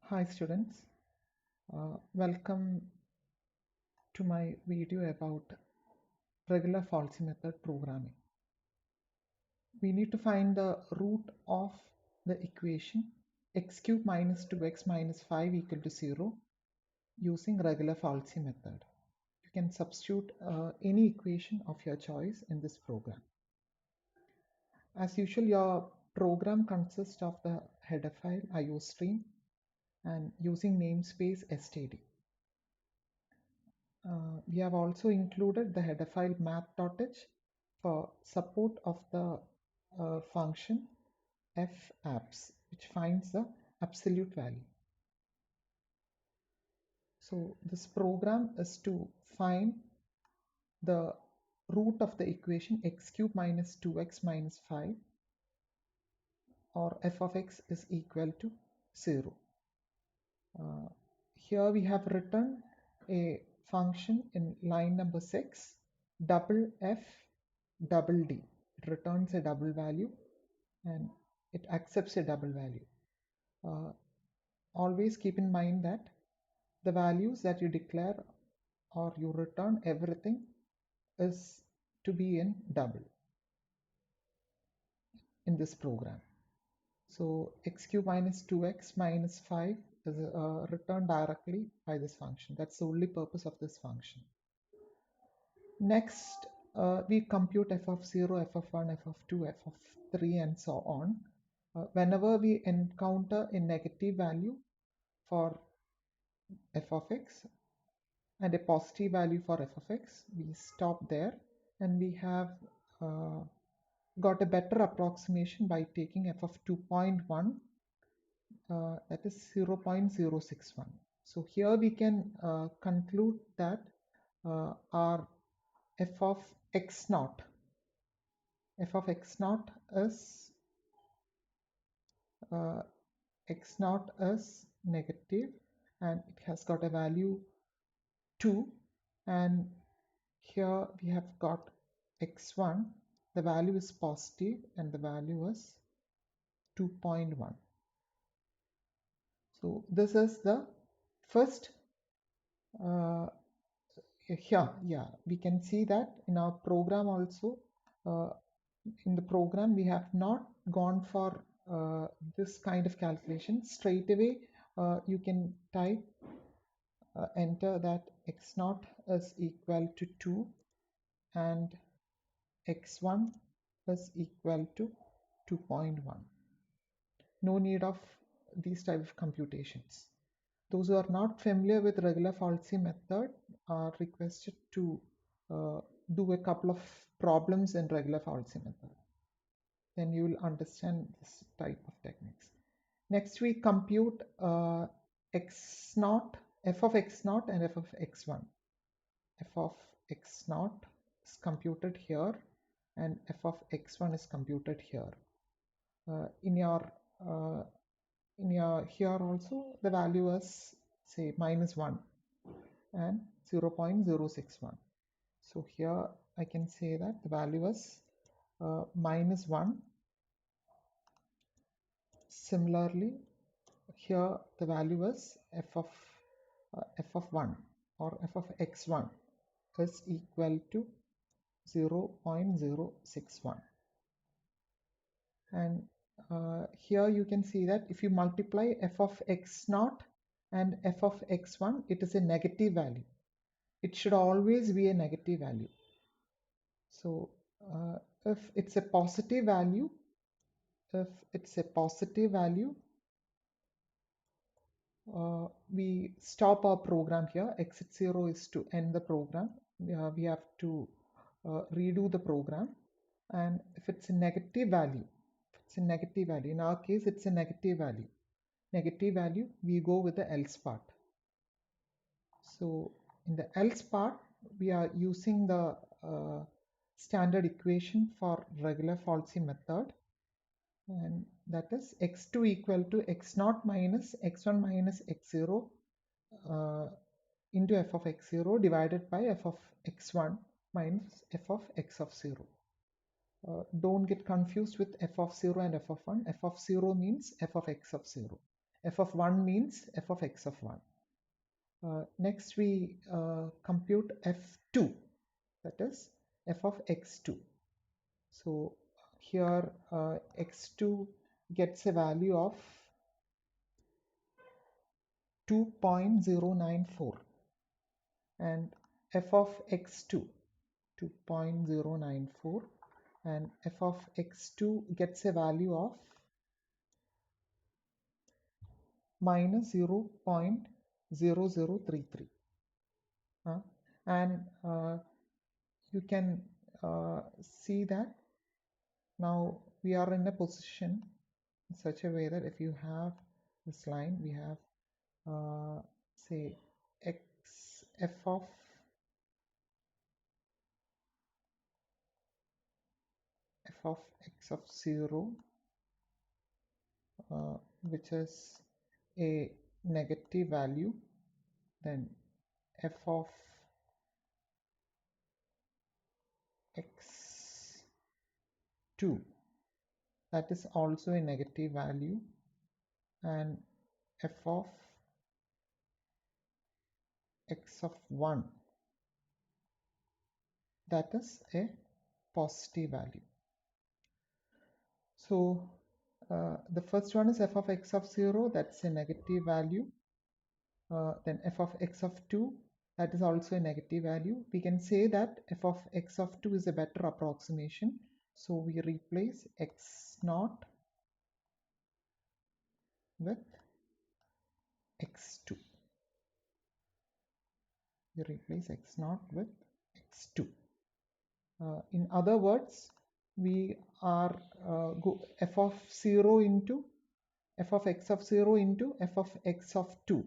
Hi students, welcome to my video about regular Falsy method programming. We need to find the root of the equation x cube minus 2x minus 5 equal to 0 using regular Falsy method. You can substitute any equation of your choice in this program. As usual, your program consists of the header file iostream and using namespace std. We have also included the header file math.h for support of the function fabs, which finds the absolute value. So this program is to find the root of the equation x cube minus 2x minus 5 or f of x is equal to 0. Here we have written a function in line number 6, double f double d. It returns a double value and it accepts a double value. Always keep in mind that the values that you declare or you return, everything is to be in double in this program. So x cube minus 2x minus 5 is returned directly by this function. That's the only purpose of this function. Next, we compute f of 0, f of 1, f of 2, f of 3 and so on. Whenever we encounter a negative value for f of x and a positive value for f of x, we stop there and we have got a better approximation by taking f of 2.1, that is 0.061. So here we can conclude that our f of x naught is x naught is negative and it has got a value 2, and here we have got x1, the value is positive and the value is 2.1. So this is the first here, yeah, we can see that in our program also. In the program we have not gone for this kind of calculation. Straight away you can type enter that x naught is equal to 2 and x1 is equal to 2.1. No need of these type of computations. Those who are not familiar with regular Falsy method are requested to do a couple of problems in regular Falsy method. Then you will understand this type of techniques. Next we compute x naught, f of x naught and f of x1. F of x naught is computed here and f of x1 is computed here. In your here also the value is say -1 and 0.061. So here I can say that the value is -1. Similarly, here the value is f of 1 or f of x1 is equal to 0.061. And here you can see that if you multiply f of x naught and f of x1, it is a negative value. It should always be a negative value. So if it's a positive value, we stop our program here. Exit 0 is to end the program. We have to redo the program. And if it's a negative value, in our case it's a negative value, we go with the else part. So in the else part, we are using the standard equation for regular Falsy method, and that is x2 equal to x0 minus x1 minus x0 into f of x0 divided by f of x1 minus f of x of 0. Don't get confused with f of 0 and f of 1. F of 0 means f of x of 0. f of 1 means f of x of 1. Next we compute f2, that is f of x2. So here x2 gets a value of 2.094 and f of x2 2.094 and f of x2 gets a value of minus 0.0033. And you can see that now we are in a position in such a way that if you have this line, we have say f of x of 0 which is a negative value, then f of x2 that is also a negative value, and f of x of 1 that is a positive value. So the first one is f of x of 0, that's a negative value. Then f of x of 2, that is also a negative value. We can say that f of x of 2 is a better approximation. So we replace x naught with x2. We replace x naught with x2. In other words, we are f of 0 into f of x of 0 into f of x of 2.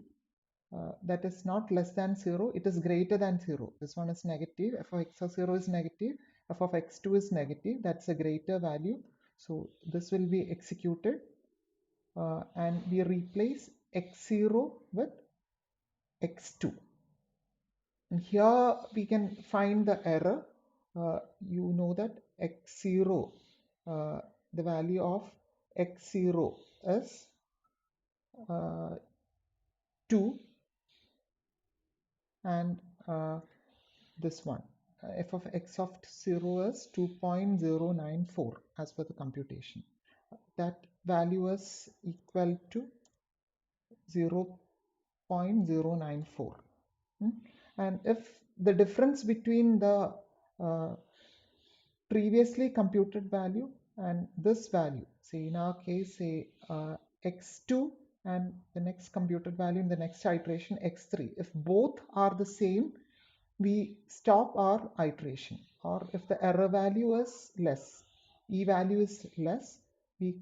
That is not less than 0, it is greater than 0. This one is negative, f of x of 0 is negative, f of x2 is negative, that's a greater value. So this will be executed and we replace x0 with x2. And here we can find the error. You know that x0, the value of x0 is 2 and this one f of x of 0 is 2.094 as per the computation. That value is equal to 0.094. And if the difference between the previously computed value and this value, say in our case, say x2 and the next computed value in the next iteration x3, if both are the same, we stop our iteration. Or if the error value is less, e value is less, we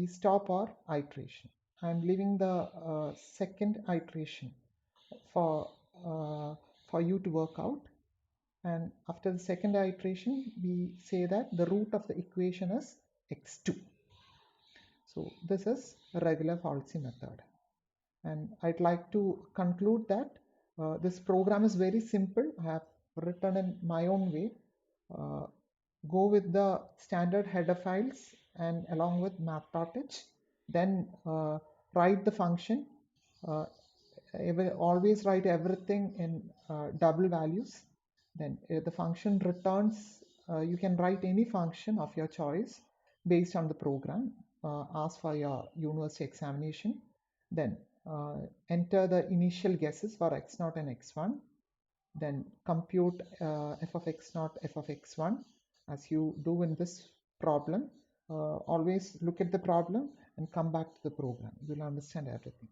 stop our iteration. I'm leaving the second iteration for you to work out. And after the second iteration, we say that the root of the equation is x2. So this is a regular Falsey method. And I'd like to conclude that this program is very simple. I have written in my own way. Go with the standard header files and along with math.h. Then write the function. Always write everything in double values. Then the function returns, you can write any function of your choice based on the program. Ask for your university examination. Then enter the initial guesses for x0 and x1. Then compute f of x0, f of x1 as you do in this problem. Always look at the problem and come back to the program. You will understand everything.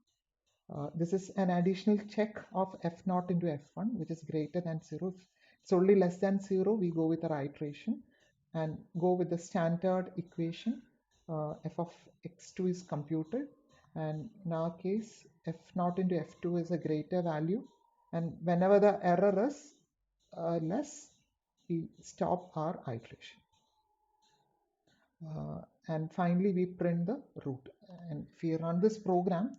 This is an additional check of f0 into f1, which is greater than 0. If it's only less than 0, we go with our iteration and go with the standard equation. F of x2 is computed, and in our case, f0 into f2 is a greater value. And whenever the error is less, we stop our iteration. And finally, we print the root. And if we run this program,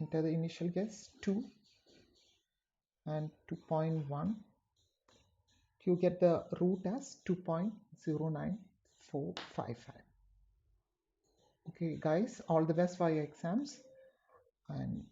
enter the initial guess 2 and 2.1, you get the root as 2.09455. Okay. Okay, guys, all the best for your exams and